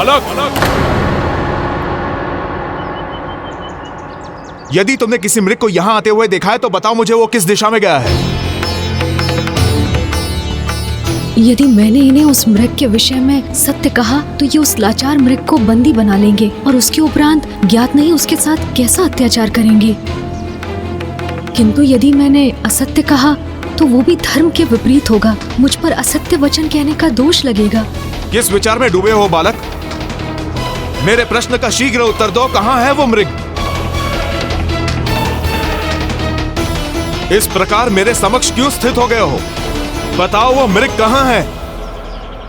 बालक, यदि तुमने किसी मृग को यहां आते हुए देखा है तो बताओ मुझे वो किस दिशा में गया है। यदि मैंने इन्हें उस मृग के विषय में सत्य कहा तो ये उस लाचार मृग को बंदी बना लेंगे और उसके उपरांत ज्ञात नहीं उसके साथ कैसा अत्याचार करेंगे। किंतु यदि मैंने असत्य कहा तो वो भी धर्म के विपरीत होगा। मुझ पर असत्य वचन कहने का दोष लगेगा। किस विचार में डूबे हो बालक? मेरे प्रश्न का शीघ्र उत्तर दो। कहाँ है वो मृग? इस प्रकार मेरे समक्ष क्यों स्थित हो गए हो? बताओ वो मृग कहाँ है?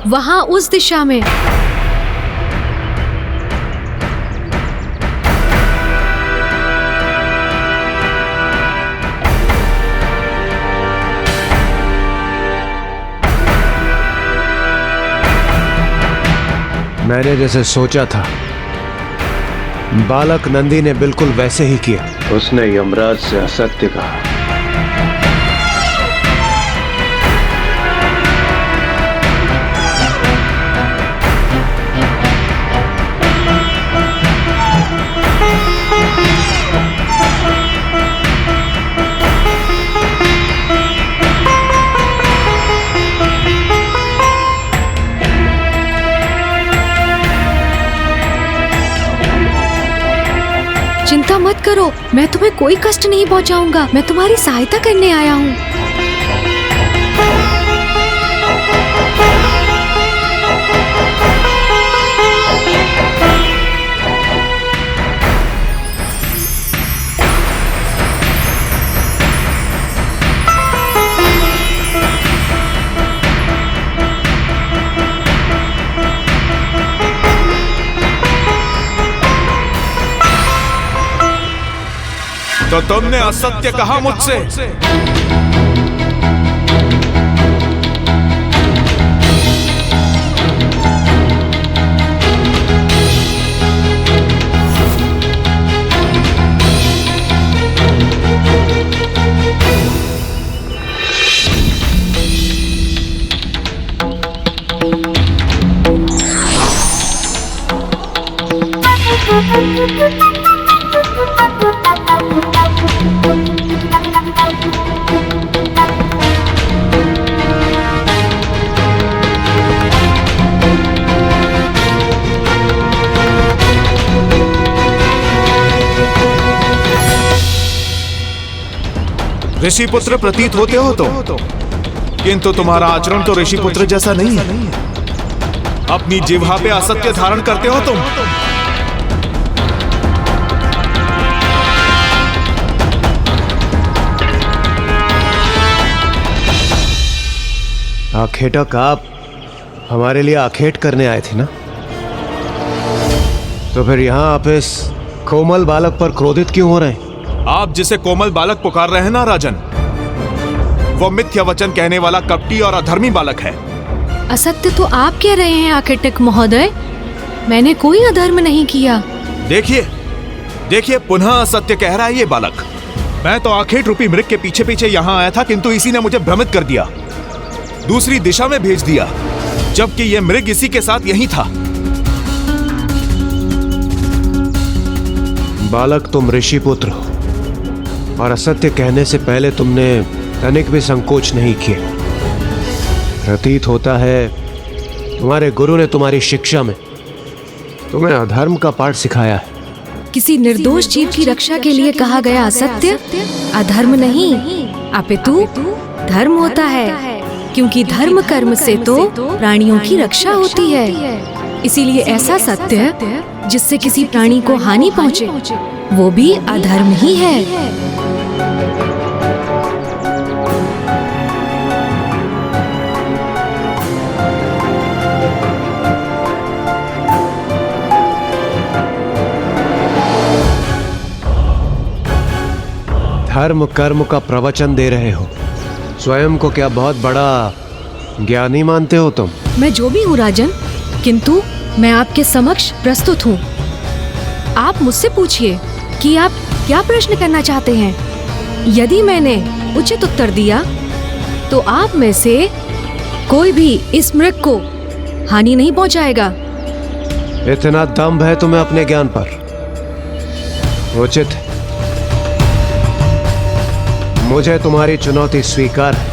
वहाँ उस दिशा में। मैंने जैसे सोचा था, बालक नंदी ने बिल्कुल वैसे ही किया। उसने यमराज से असत्य कहा। चिंता मत करो, मैं तुम्हें कोई कष्ट नहीं पहुंचाऊंगा। मैं तुम्हारी सहायता करने आया हूँ। तो तुमने असत्य कहा मुझसे। ऋषिपुत्र प्रतीत होते हो तुम, किंतु तुम्हारा आचरण तो ऋषिपुत्र जैसा नहीं है। अपनी जिह्वा पे असत्य धारण करते हो तुम। आखेटक, आप हमारे लिए आखेट करने आए थे ना? तो फिर यहाँ आप इस कोमल बालक पर क्रोधित क्यों हो रहे हैं? आप जिसे कोमल बालक पुकार रहे हैं ना राजन, वो मिथ्या वचन कहने वाला कपटी और अधर्मी बालक है। असत्य तो आप कह रहे हैं आखेटक महोदय। मैंने कोई अधर्म नहीं किया। देखिए पुनः असत्य कह रहा है ये बालक। मैं तो आखेट रूपी मृग के पीछे पीछे यहाँ आया था, किंतु इसी ने मुझे भ्रमित कर दिया, दूसरी दिशा में भेज दिया, जबकि यह मृग इसी के साथ यहीं था। बालक, तुम ऋषिपुत्र हो और असत्य कहने से पहले तुमने तनिक भी संकोच नहीं किया। प्रतीत होता है तुम्हारे गुरु ने तुम्हारी शिक्षा में तुम्हें अधर्म का पाठ सिखाया है। किसी निर्दोष जीव की रक्षा के लिए कहा गया असत्य अधर्म नहीं, अपितु धर्म होता है, क्योंकि धर्म कर्म से तो प्राणियों की रक्षा होती है। इसीलिए ऐसा सत्य जिससे किसी प्राणी को हानि पहुँचे वो भी अधर्म ही है। धर्म कर्म का प्रवचन दे रहे हो। स्वयं को क्या बहुत बड़ा ज्ञानी मानते हो तुम? मैं जो भी हूँ राजन, किंतु मैं आपके समक्ष प्रस्तुत हूँ। आप मुझसे पूछिए कि आप क्या प्रश्न करना चाहते हैं। यदि मैंने उचित उत्तर दिया तो आप में से कोई भी इस मृग को हानि नहीं पहुंचाएगा। इतना दम्भ है तुम्हें अपने ज्ञान पर। उचित है, मुझे तुम्हारी चुनौती स्वीकार है।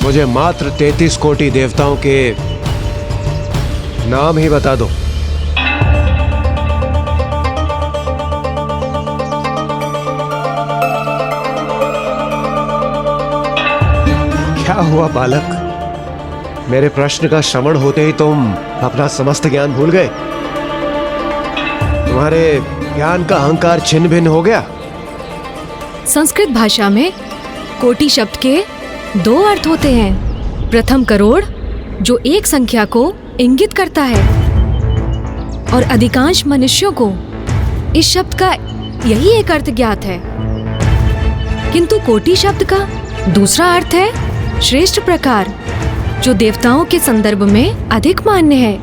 मुझे मात्र 33 कोटि देवताओं के नाम ही बता दो। क्या हुआ बालक? मेरे प्रश्न का श्रवण होते ही तुम अपना समस्त ज्ञान भूल गए? तुम्हारे ज्ञान का अहंकार छिन्न भिन्न हो गया? संस्कृत भाषा में कोटि शब्द के 2 अर्थ होते हैं। प्रथम करोड़, जो एक संख्या को इंगित करता है, और अधिकांश मनुष्यों को इस शब्द का यही एक अर्थ ज्ञात है। किंतु कोटि शब्द का दूसरा अर्थ है श्रेष्ठ प्रकार, जो देवताओं के संदर्भ में अधिक मान्य है।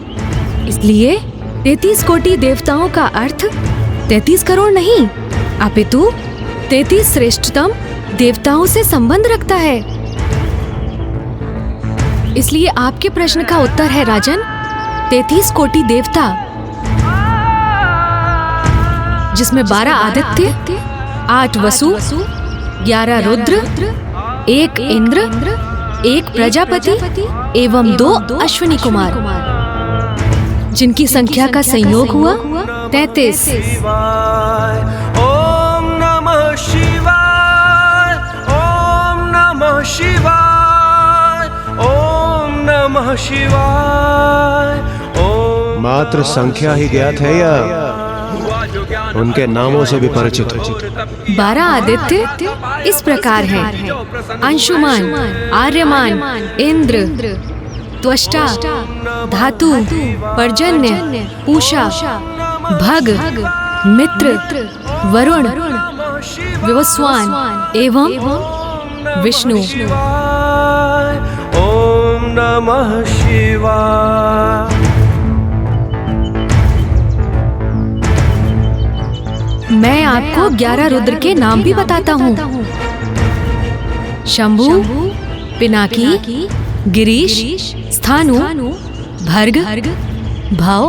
इसलिए 33 कोटि देवताओं का अर्थ 33 करोड़ नहीं, अपितु 33 श्रेष्ठतम देवताओं से संबंध रखता है। इसलिए आपके प्रश्न का उत्तर है राजन, 33 कोटि देवता, जिसमें 12 आदित्य, 8 वसु, 11 रुद्र, 1 इंद्र, 1 प्रजापति एवं 2 अश्विनी कुमार, जिनकी संख्या का संयोग हुआ 33। ओम नमः शिवाय, ओम नमः शिवाय, ओम नमः शिवाय, ओम। मात्र संख्या ही ज्ञात है या उनके नामों से भी परिचित हो? 12 आदित्य इस प्रकार हैं: अंशुमान, आर्यमान, इंद्र, त्वष्टा, धातु, पर्जन्य, पूषा, भग, मित्र, वरुण, विवस्वान एवं विष्णु। ओम नमः शिवाय। मैं आपको 11 रुद्र के नाम भी बताता हूँ: शंभु, पिनाकी, गिरीश, स्थानु, भर्ग, भव,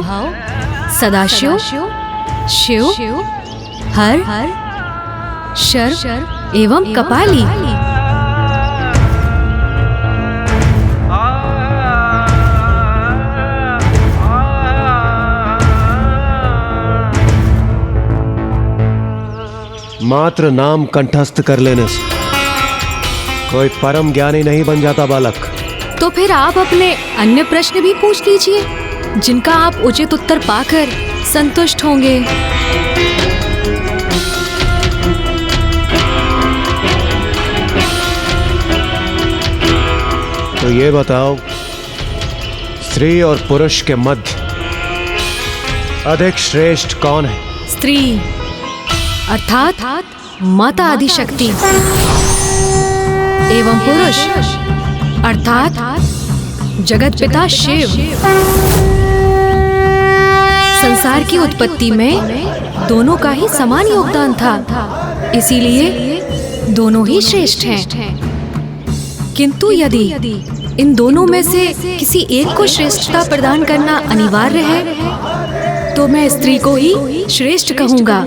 सदाशिव, शिव, हर, शर एवं कपाली। मात्र नाम कंठस्थ कर लेने से कोई परम ज्ञानी नहीं बन जाता बालक। तो फिर आप अपने अन्य प्रश्न भी पूछ लीजिए, जिनका आप उचित उत्तर पाकर संतुष्ट होंगे। तो ये बताओ, स्त्री और पुरुष के मध्य अधिक श्रेष्ठ कौन है? स्त्री अर्थात माता आदिशक्ति एवं पुरुष अर्थात जगत पिता शिव। संसार की उत्पत्ति में दोनों का ही समान योगदान था, इसीलिए दोनों ही श्रेष्ठ हैं। किंतु यदि इन दोनों में से किसी एक को श्रेष्ठता प्रदान करना अनिवार्य है, तो मैं स्त्री को ही श्रेष्ठ कहूंगा,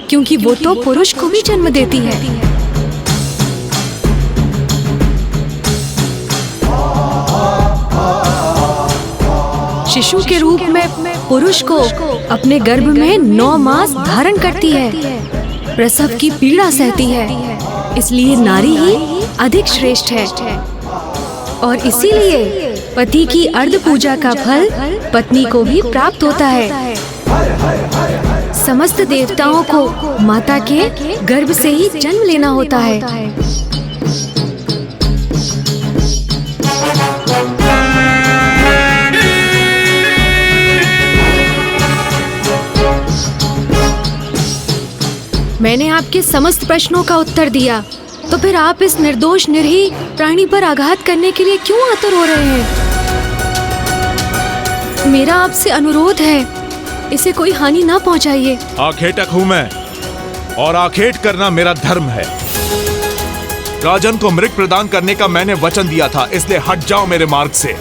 क्योंकि वो तो पुरुष को भी जन्म देती है। शिशु के रूप में पुरुष को अपने गर्भ में 9 मास धारण करती है, प्रसव की पीड़ा सहती है, इसलिए नारी ही अधिक श्रेष्ठ है। और इसीलिए पति की अर्ध पूजा का फल पत्नी को भी प्राप्त होता है। समस्त देवताओं को माता के गर्भ से ही जन्म लेना होता है। मैंने आपके समस्त प्रश्नों का उत्तर दिया, तो फिर आप इस निर्दोष निरीह प्राणी पर आघात करने के लिए क्यों आतुर हो रहे हैं? मेरा आपसे अनुरोध है, इसे कोई हानि ना पहुंचाइए। आखेटक हूं मैं, और आखेट करना मेरा धर्म है। राजन को मृग प्रदान करने का मैंने वचन दिया था, इसलिए हट जाओ मेरे मार्ग से।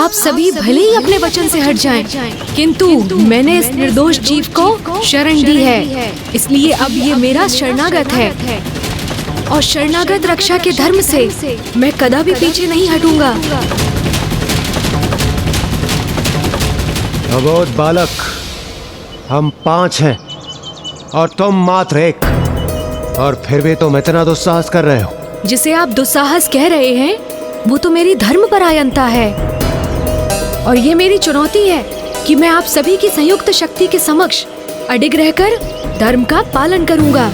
आप सभी भले ही अपने वचन से हट जाएं, किंतु मैंने इस निर्दोष जीव को शरण दी है, इसलिए अब ये मेरा शरणागत है और शरणागत रक्षा के धर्म से मैं कदापि पीछे नहीं हटूंगा। अबोध बालक, हम 5 हैं और तुम मात्र 1, और फिर भी तुम इतना दुस्साहस कर रहे हो। जिसे आप दुस्साहस कह रहे हैं वो तो मेरी धर्मपरायणता है, और ये मेरी चुनौती है कि मैं आप सभी की संयुक्त शक्ति के समक्ष अडिग रहकर धर्म का पालन करूंगा।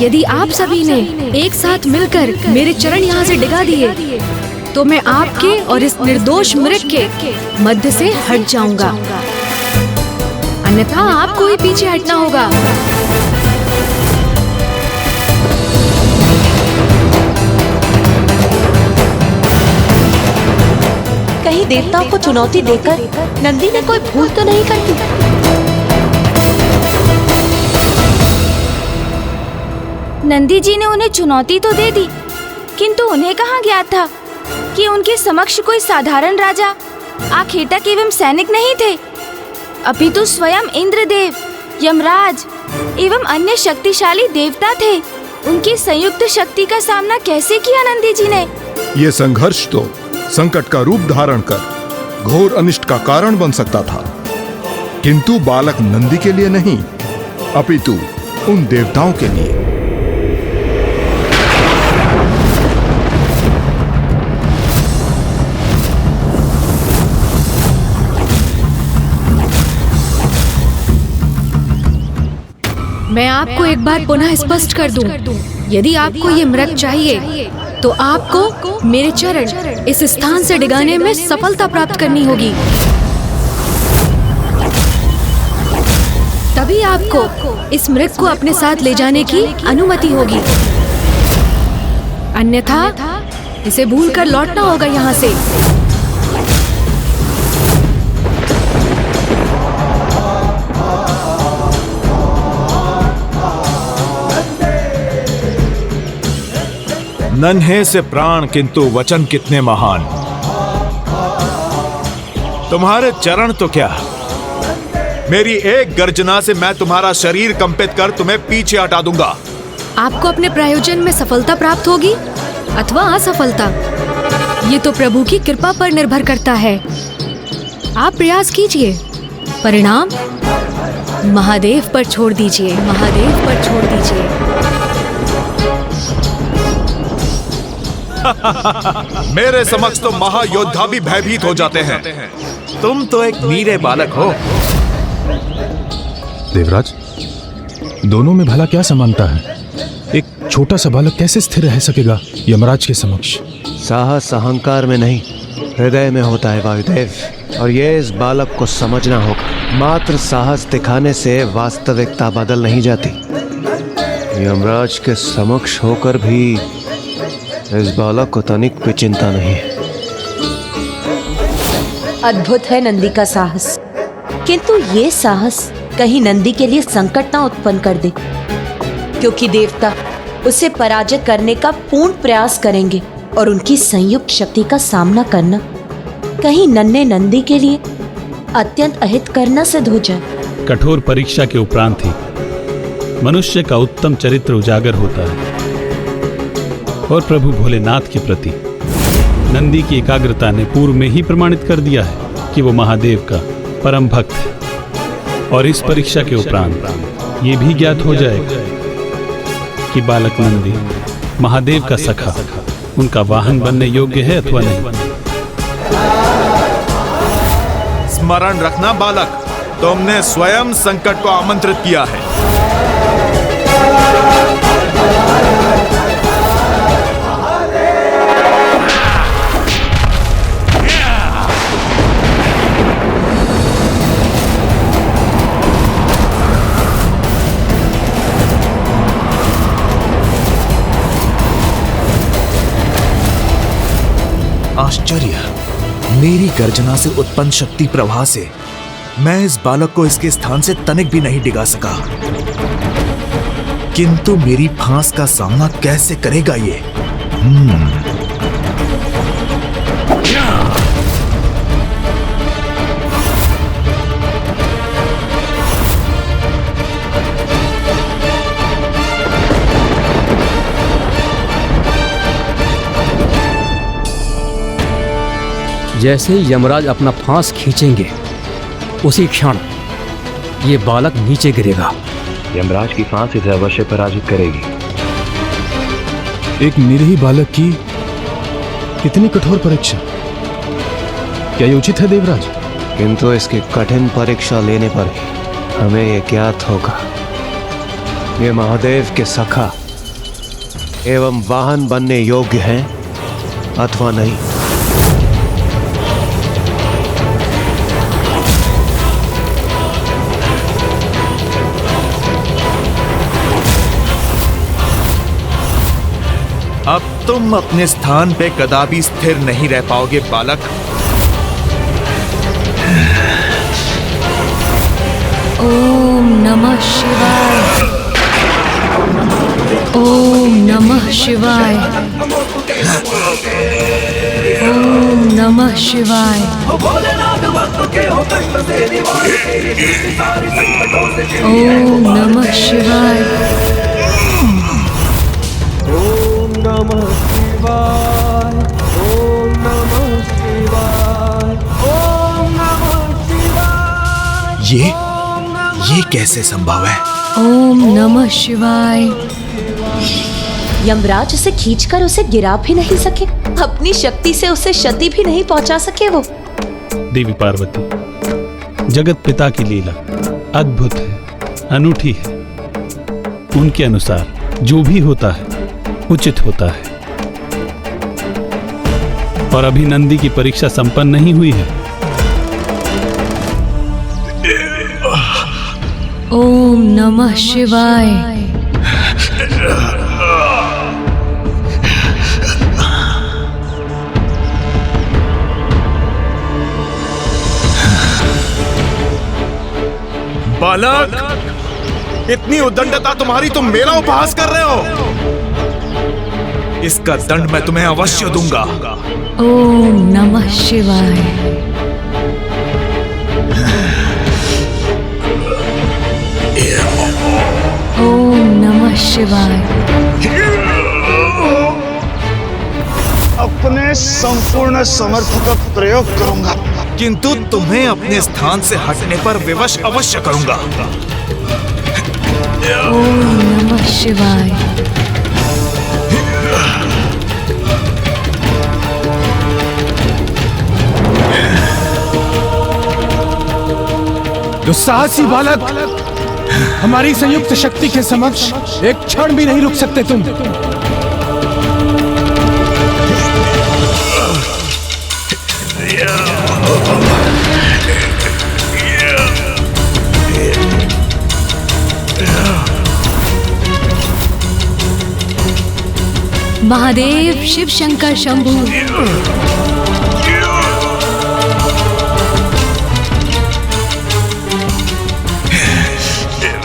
यदि आप सभी ने एक साथ मिलकर मेरे चरण यहाँ से डिगा दिए तो मैं आपके और इस निर्दोष मृग के मध्य से हट जाऊंगा, अन्यथा आपको ही पीछे हटना होगा। कहीं देवताओं को चुनौती देकर नंदी ने कोई भूल तो नहीं कर दी? नंदी जी ने उन्हें चुनौती तो दे दी, किंतु उन्हें कहाँ ज्ञात था कि उनके समक्ष कोई साधारण राजा, आखेटक एवं सैनिक नहीं थे, अपितु स्वयं इंद्रदेव, यमराज एवं अन्य शक्तिशाली देवता थे। उनकी संयुक्त शक्ति का सामना कैसे किया नंदी जी ने? ये संघर्ष तो संकट का रूप धारण कर घोर अनिष्ट का कारण बन सकता था, किंतु बालक नंदी के लिए नहीं, अपितु उन देवताओं के लिए। मैं आपको एक बार पुनः स्पष्ट कर दूं, यदि आपको ये मृग चाहिए तो आपको मेरे चरण इस स्थान से डिगाने में सफलता प्राप्त करनी होगी, तभी आपको इस मृग को अपने साथ ले जाने की अनुमति होगी, अन्यथा इसे भूलकर लौटना होगा यहाँ से। नन्हे से प्राण किंतु वचन कितने महान। तुम्हारे चरण तो क्या, मेरी एक गर्जना से मैं तुम्हारा शरीर कंपित कर तुम्हें पीछे हटा दूंगा। आपको अपने प्रयोजन में सफलता प्राप्त होगी अथवा असफलता, ये तो प्रभु की कृपा पर निर्भर करता है। आप प्रयास कीजिए, परिणाम महादेव पर छोड़ दीजिए, महादेव पर छोड़ दीजिए। मेरे समक्ष तो महायोद्धा भी भयभीत हो जाते हैं, तुम तो एक नीरे बालक हो। देवराज, दोनों में भला क्या समानता है? एक छोटा सा बालक कैसे स्थिर रह सकेगा यमराज के समक्ष? साहस अहंकार में नहीं, हृदय में होता है वायुदेव, और ये इस बालक को समझना होगा। मात्र साहस दिखाने से वास्तविकता बदल नहीं जाती। यमराज के समक्ष होकर भी इस बालक को तनिक भी चिंता नहीं है। अद्भुत है नंदी का साहस, किंतु ये साहस कहीं नंदी के लिए संकट ना उत्पन्न कर दे, क्योंकि देवता उसे पराजित करने का पूर्ण प्रयास करेंगे और उनकी संयुक्त शक्ति का सामना करना कहीं नन्हे नंदी के लिए अत्यंत अहित करना सिद्ध हो जाए। कठोर परीक्षा के उपरांत ही मनुष्य का उत्तम चरित्र उजागर होता है, और प्रभु भोलेनाथ के प्रति नंदी की एकाग्रता ने पूर्व में ही प्रमाणित कर दिया है कि वो महादेव का परम भक्त है। और इस परीक्षा के उपरांत ये भी ज्ञात हो जाएगा कि बालक नंदी महादेव का सखा, उनका वाहन बनने योग्य है अथवा नहीं। स्मरण रखना बालक, तुमने स्वयं संकट को आमंत्रित किया है। आश्चर्य, मेरी गर्जना से उत्पन्न शक्ति प्रवाह से मैं इस बालक को इसके स्थान से तनिक भी नहीं डिगा सका, किंतु मेरी फांस का सामना कैसे करेगा ये? जैसे ही यमराज अपना फांस खींचेंगे उसी क्षण ये बालक नीचे गिरेगा। यमराज की फांस इसे अवश्य पराजित करेगी। एक निरीह बालक की इतनी कठोर परीक्षा, क्या ये उचित है देवराज? किंतु इसकी कठिन परीक्षा लेने पर ही हमें ये ज्ञात होगा ये महादेव के सखा एवं वाहन बनने योग्य हैं अथवा नहीं। अब तुम अपने स्थान पे कदापि स्थिर नहीं रह पाओगे बालक। ओम नमः शिवाय। ओम नमः शिवाय। ओम नमः शिवाय। ओम नमः शिवाय। ओम नमः शिवाय। ओम नमः शिवाय। ओम नमः शिवाय। ये कैसे संभव है? ओम नमः शिवाय। यमराज उसे खींचकर उसे गिरा भी नहीं सके, अपनी शक्ति से उसे क्षति भी नहीं पहुंचा सके। वो देवी पार्वती, जगत पिता की लीला अद्भुत है, अनूठी है। उनके अनुसार जो भी होता है उचित होता है। और अभी नंदी की परीक्षा संपन्न नहीं हुई है। ओम नमः शिवाय। बालक, इतनी उद्दंडता तुम्हारी, तुम मेरा उपहास कर रहे हो। इसका दंड मैं तुम्हें अवश्य दूंगा। ओम नमः शिवाय। ओम नमः शिवाय। अपने संपूर्ण समर्थ का प्रयोग करूंगा, किंतु तुम्हें अपने स्थान से हटने पर विवश अवश्य करूंगा। ओम नमः शिवाय। दुस्साहसी बालक, हमारी संयुक्त शक्ति के समक्ष एक क्षण भी नहीं रुक सकते तुम। महादेव, शिव शंकर शंभु।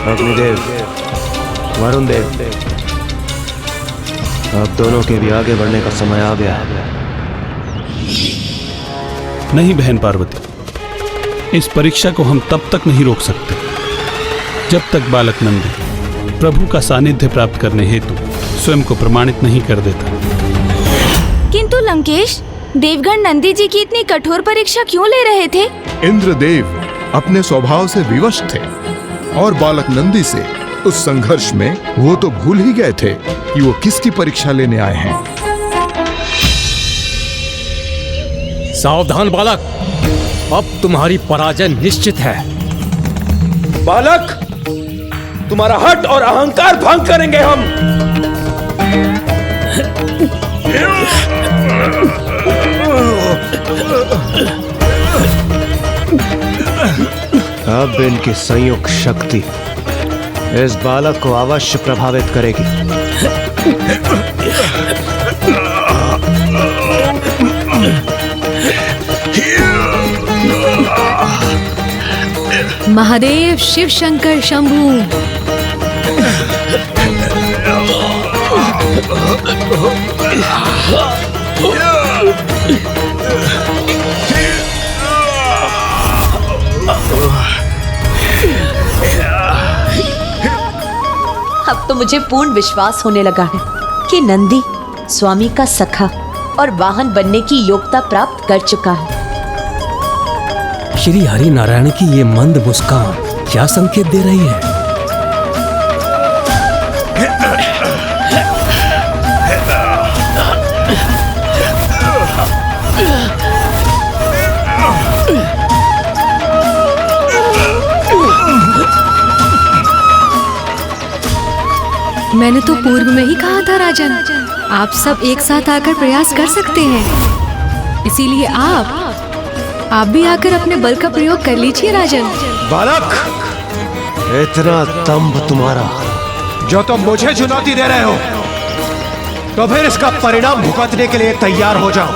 अग्निदेव, वरुण देव, अब दोनों के भी आगे बढ़ने का समय आ गया है। नहीं बहन पार्वती, इस परीक्षा को हम तब तक नहीं रोक सकते जब तक बालक नंदी प्रभु का सानिध्य प्राप्त करने हेतु स्वयं को प्रमाणित नहीं कर देता। किंतु लंकेश, देवगण नंदी जी की इतनी कठोर परीक्षा क्यों ले रहे थे? इंद्रदेव अपने स्वभाव से विवश थे और बालक नंदी से उस संघर्ष में वो तो भूल ही गए थे कि वो किसकी परीक्षा लेने आए हैं। सावधान बालक, अब तुम्हारी पराजय निश्चित है। बालक, तुम्हारा हट और अहंकार भंग करेंगे हम। अब इनकी संयुक्त शक्ति इस बालक को अवश्य प्रभावित करेगी। महादेव शिव शंकर शंभू। अब तो मुझे पूर्ण विश्वास होने लगा है कि नंदी स्वामी का सखा और वाहन बनने की योग्यता प्राप्त कर चुका है। श्री हरि नारायण की ये मंद मुस्कान क्या संकेत दे रही है? मैंने तो पूर्व में ही कहा था राजन, आप सब एक साथ आकर प्रयास कर सकते हैं। इसीलिए आप भी आकर अपने बल का प्रयोग कर लीजिए राजन। बालक, इतना दम्भ तुम्हारा जो तुम मुझे चुनौती दे रहे हो, तो फिर इसका परिणाम भुगतने के लिए तैयार हो जाओ।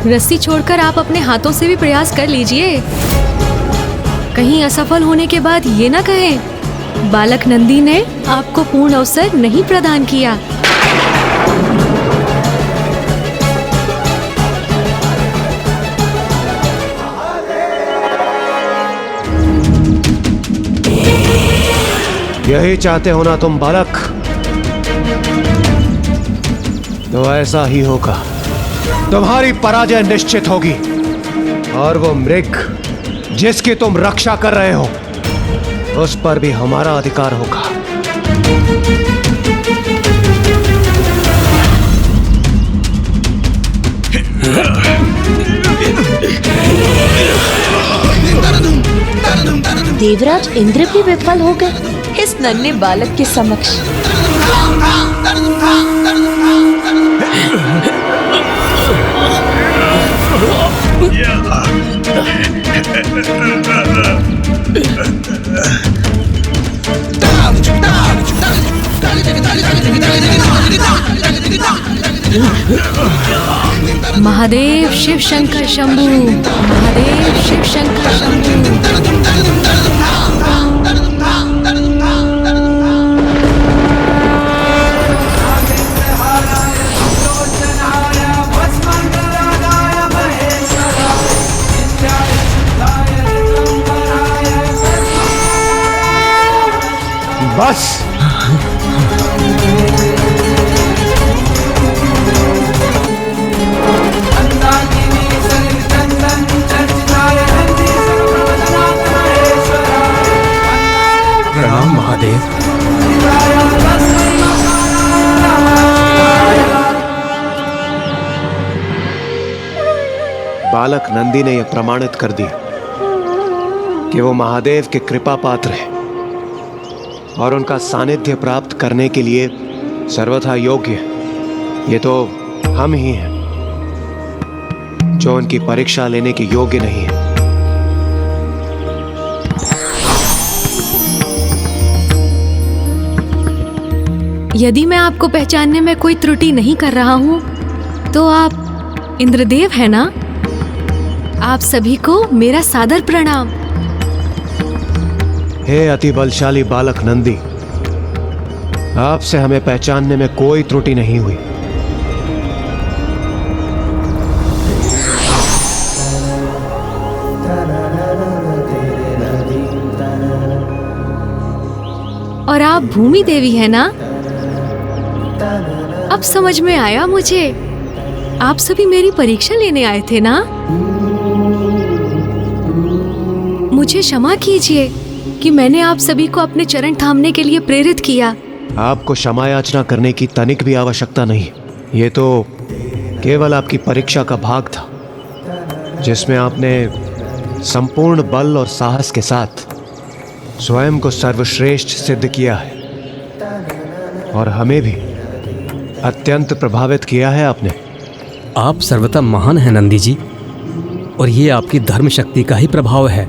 रस्सी छोड़कर आप अपने हाथों से भी प्रयास कर लीजिए। कहीं असफल होने के बाद ये ना कहें बालक नंदी ने आपको पूर्ण अवसर नहीं प्रदान किया। यही चाहते हो ना तुम बालक? तो ऐसा ही होगा। तुम्हारी पराजय निश्चित होगी और वो मृग जिसकी तुम रक्षा कर रहे हो, उस पर भी हमारा अधिकार होगा। देवराज इंद्र भी विफल हो गए इस नन्हे बालक के समक्ष। महादेव शिव शंकर शंभू, महादेव शिव शंकर शंभू। बस प्रणाम महादेव। बालक नंदी ने यह प्रमाणित कर दिया कि वो महादेव के कृपा पात्र है और उनका सानिध्य प्राप्त करने के लिए सर्वथा योग्य है। ये तो हम ही हैं जो उनकी परीक्षा लेने के योग्य नहीं है। यदि मैं आपको पहचानने में कोई त्रुटि नहीं कर रहा हूं, तो आप इंद्रदेव हैं ना? आप सभी को मेरा सादर प्रणाम। हे अति बलशाली बालक नंदी, आपसे हमें पहचानने में कोई त्रुटि नहीं हुई। और आप भूमि देवी है ना? अब समझ में आया मुझे, आप सभी मेरी परीक्षा लेने आए थे ना? मुझे क्षमा कीजिए कि मैंने आप सभी को अपने चरण थामने के लिए प्रेरित किया, आपको क्षमा याचना करने की तनिक भी आवश्यकता नहीं। ये तो केवल आपकी परीक्षा का भाग था, जिसमें आपने संपूर्ण बल और साहस के साथ स्वयं को सर्वश्रेष्ठ सिद्ध किया है, और हमें भी अत्यंत प्रभावित किया है आपने। आप सर्वथा महान हैं नंदी जी, और ये आपकी धर्म शक्ति का ही प्रभाव है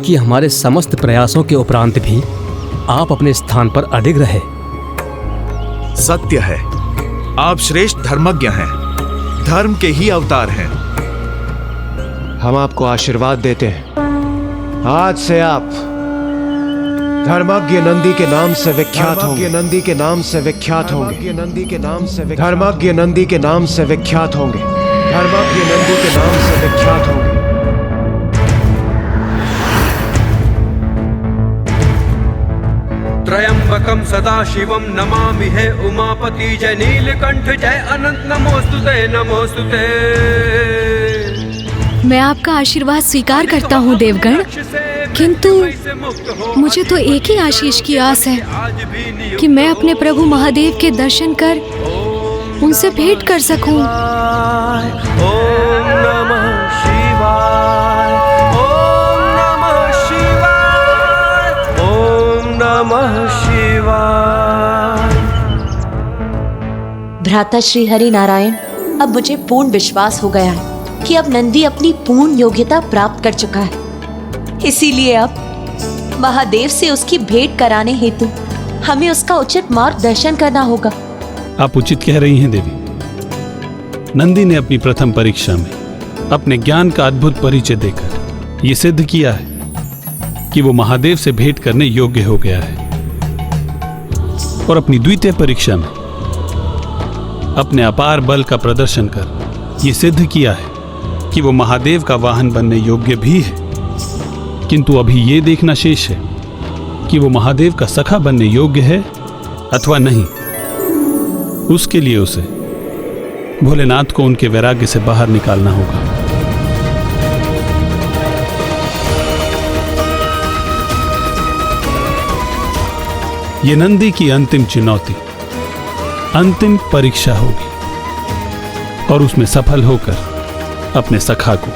कि हमारे समस्त प्रयासों के उपरांत भी आप अपने स्थान पर अडिग रहे। सत्य है, आप श्रेष्ठ धर्मज्ञ हैं, धर्म के ही अवतार हैं। हम आपको आशीर्वाद देते हैं। आज से आप धर्मज्ञ नंदी के नाम से विख्यात होंगे। नंदी के नाम से विख्यात होंगे। नंदी के नाम से धर्मज्ञ नंदी के नाम से विख्यात होंगे। धर्मज्ञ नंदी के नाम से विख्यात होंगे। त्रयंबकम सदा शिवम नमामि हे उमापति जय नीलकंठ जय अनंत नमोस्तुते नमोस्तुते। मैं आपका आशीर्वाद स्वीकार करता हूँ देवगण, किंतु मुझे तो एक ही आशीष की आस है कि मैं अपने प्रभु महादेव के दर्शन कर उनसे भेंट कर सकूं। ओम नमः शिवाय, ओम नमः शिवाय, ओम नमः शिवाय। भ्राता श्री हरि नारायण, अब मुझे पूर्ण विश्वास हो गया है कि अब नंदी अपनी पूर्ण योग्यता प्राप्त कर चुका है। इसीलिए अब महादेव से उसकी भेंट कराने हेतु हमें उसका उचित मार्गदर्शन करना होगा। आप उचित कह रही हैं देवी। नंदी ने अपनी प्रथम परीक्षा में अपने ज्ञान का अद्भुत परिचय देकर यह सिद्ध किया है कि वो महादेव से भेंट करने योग्य हो गया है, और अपनी द्वितीय परीक्षा में अपने अपार बल का प्रदर्शन कर यह सिद्ध किया है कि वो महादेव का वाहन बनने योग्य भी है। किंतु अभी ये देखना शेष है कि वो महादेव का सखा बनने योग्य है अथवा नहीं। उसके लिए उसे भोलेनाथ को उनके वैराग्य से बाहर निकालना होगा। ये नंदी की अंतिम चुनौती, अंतिम परीक्षा होगी, और उसमें सफल होकर अपने सखा को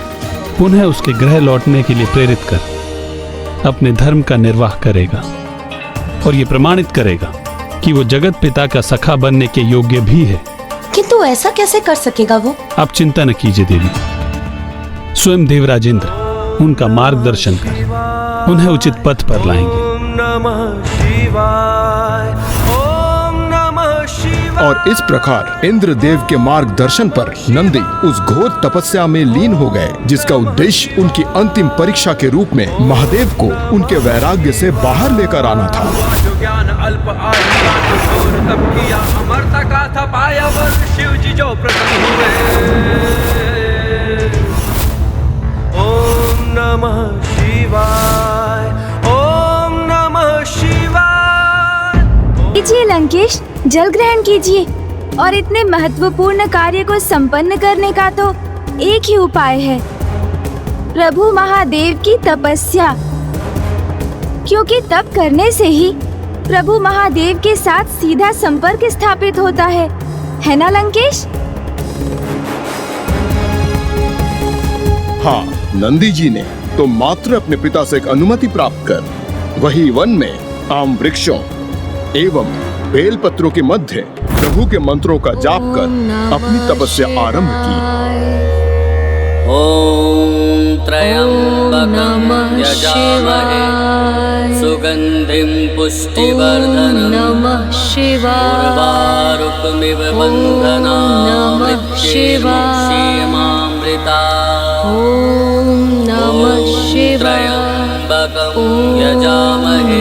पुनः उसके गृह लौटने के लिए प्रेरित कर अपने धर्म का निर्वाह करेगा, और ये प्रमाणित करेगा कि वो जगत पिता का सखा बनने के योग्य भी है। किंतु ऐसा कैसे कर सकेगा वो? आप चिंता न कीजिए देवी, स्वयं देवराज इंद्र उनका मार्गदर्शन कर उन्हें उचित पथ पर लाएंगे। ओम नमः शिवाय, ओम नमः शिवाय। और इस प्रकार इंद्रदेव के मार्गदर्शन पर नंदी उस घोर तपस्या में लीन हो गए, जिसका उद्देश्य उनकी अंतिम परीक्षा के रूप में महादेव को उनके वैराग्य से बाहर लेकर आना था। जो ज्ञान अल्प आयु तब किया अमरता का था पाया, वर शिव जी जो प्रसन्न हुए। ओम नमः शिवाय, ओम नमः शिवाय। कीजिए लंकेश, जल ग्रहण कीजिए। और इतने महत्वपूर्ण कार्य को संपन्न करने का तो एक ही उपाय है, प्रभु महादेव की तपस्या। क्योंकि तप करने से ही प्रभु महादेव के साथ सीधा संपर्क स्थापित होता है ना लंकेश? हाँ, नंदी जी ने तो मात्र अपने पिता से एक अनुमति प्राप्त कर वही वन में आम वृक्षों एवं बेलपत्रों के मध्य प्रभु के मंत्रों का जाप कर अपनी तपस्या आरंभ की। ओम त्र्यंबकं यजामहे सुगंधिं पुष्टिवर्धनम् उर्वारुकमिव बन्धनान् मृत्युर्मुक्षीयमामृता। त्र्यंबकं यजामहे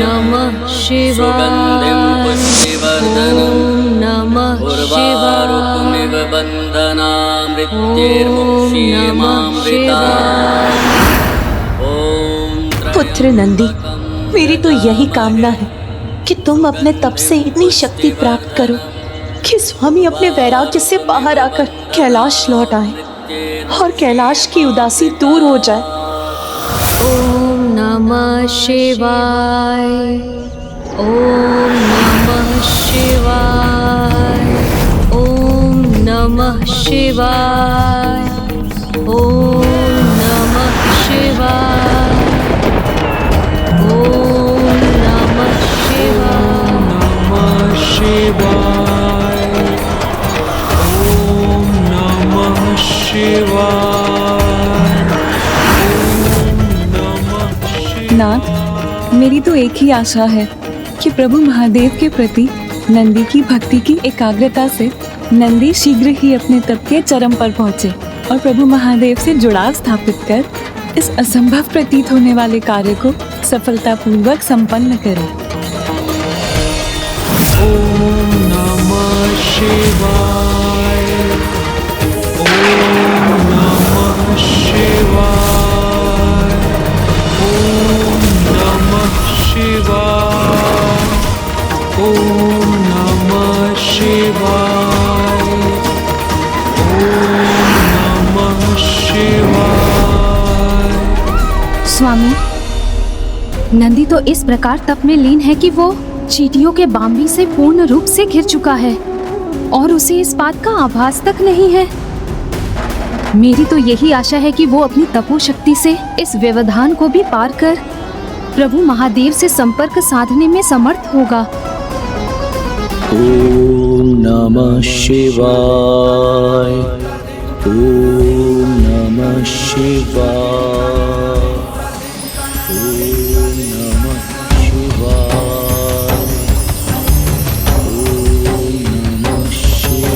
सुगंधिं पुष्टिवर्धनम् उर्वारुकमिव बन्धनान् मृत्युर्मुक्षीयमामृता। पुत्र नंदी, मेरी तो यही कामना है कि तुम अपने तप से इतनी शक्ति प्राप्त करो कि स्वामी अपने वैराग्य से बाहर आकर कैलाश लौट आए और कैलाश की उदासी दूर हो जाए। ओम नमः शिवाय, ओम नमः शिवाय। ओम नमः शिवाय। ओम नमः शिवाय। ओम नमः शिवाय। ओम नमः शिवाय। नाथ, मेरी तो एक ही आशा है कि प्रभु महादेव के प्रति नंदी की भक्ति की एकाग्रता से नंदी शीघ्र ही अपने तप के चरम पर पहुँचे और प्रभु महादेव से जुड़ाव स्थापित कर इस असंभव प्रतीत होने वाले कार्य को सफलतापूर्वक संपन्न करे। ओम नमः शिवाय। ओम नमः शिवाय। ओम नमः शिवाय। ओम नमः शिवाय। ओम नमः शिवाय। स्वामी, नंदी तो इस प्रकार तप में लीन है कि वो चींटियों के बांबी से पूर्ण रूप से घिर चुका है और उसे इस बात का आभास तक नहीं है। मेरी तो यही आशा है कि वो अपनी तपोशक्ति से इस व्यवधान को भी पार कर प्रभु महादेव से संपर्क साधने में समर्थ होगा। ओम नमः शिवाय। ओम नमः शिवाय। ओम नमः शिवाय। ओम नमः शिवाय।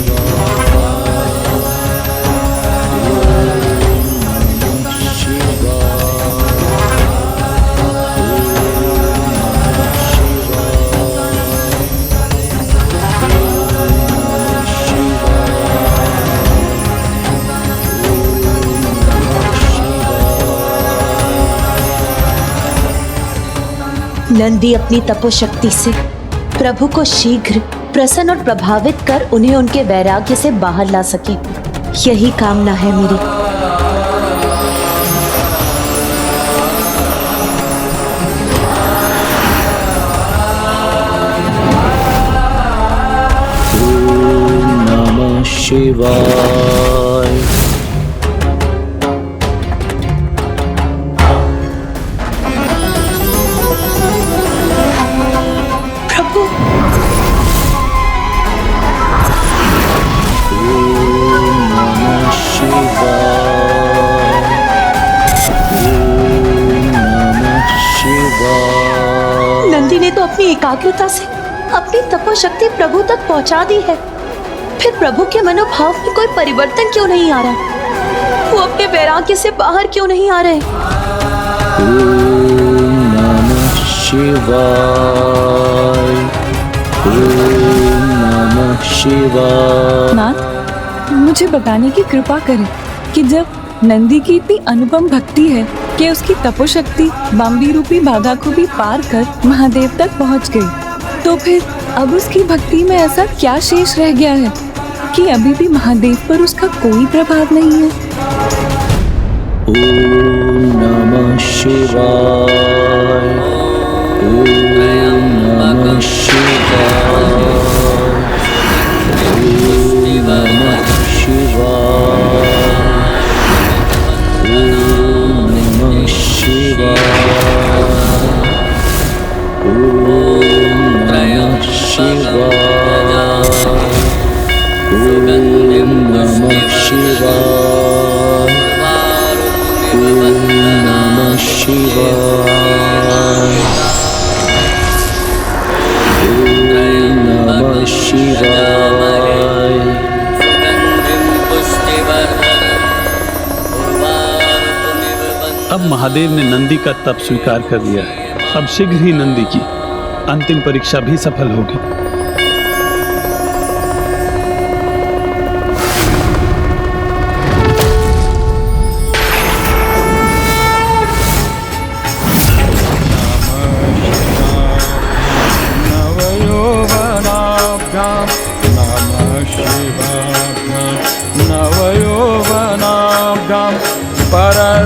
नंदी अपनी तपोशक्ति से प्रभु को शीघ्र प्रसन्न और प्रभावित कर उन्हें उनके वैराग्य से बाहर ला सके, यही कामना है मेरी। ओम नमः शिवाय। नंदी ने तो अपनी एकाग्रता से अपनी तपोशक्ति प्रभु तक पहुंचा दी है, फिर प्रभु के मनोभाव में कोई परिवर्तन क्यों नहीं आ रहा? वो अपने वैराग्य से बाहर क्यों नहीं आ रहे? ओम नमः शिवाय। ओम नमः शिवाय। नाथ, मुझे बताने की कृपा करें कि जब नंदी की इतनी अनुपम भक्ति है कि उसकी तपोशक्ति बांबी रूपी बाधा को भी पार कर महादेव तक पहुंच गई, तो फिर अब उसकी भक्ति में ऐसा क्या शेष रह गया है कि अभी भी महादेव पर उसका कोई प्रभाव नहीं है? ओम नमः शिवाय। ओम नमः शिवाय। ओम नमः शिवाय। ओम नमः शिवाय। ओम नमः शिवाय। ओम नमः शिवाय। ओम नमः शिवाय। ओम नमः शिवाय। अब महादेव ने नंदी का तप स्वीकार कर लिया है। अब शीघ्र ही नंदी की अंतिम परीक्षा भी सफल होगी।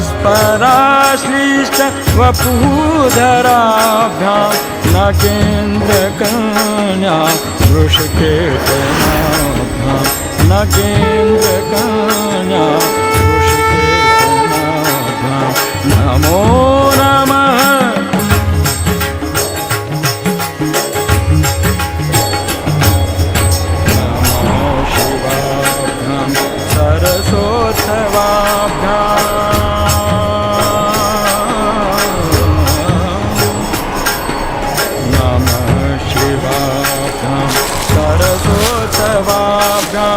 परस्पराश्लिष्ट वपुधराभ्यां नागेन्द्रकन्या ऋषिकेतनाभ्यां नगेन्द्रकान्या ऋषिकेतनाभ्यां नमो नमः। नमो शिवाभ्यां सरस्वत्यवाभ्यां सरस्वत्यवाभ्यां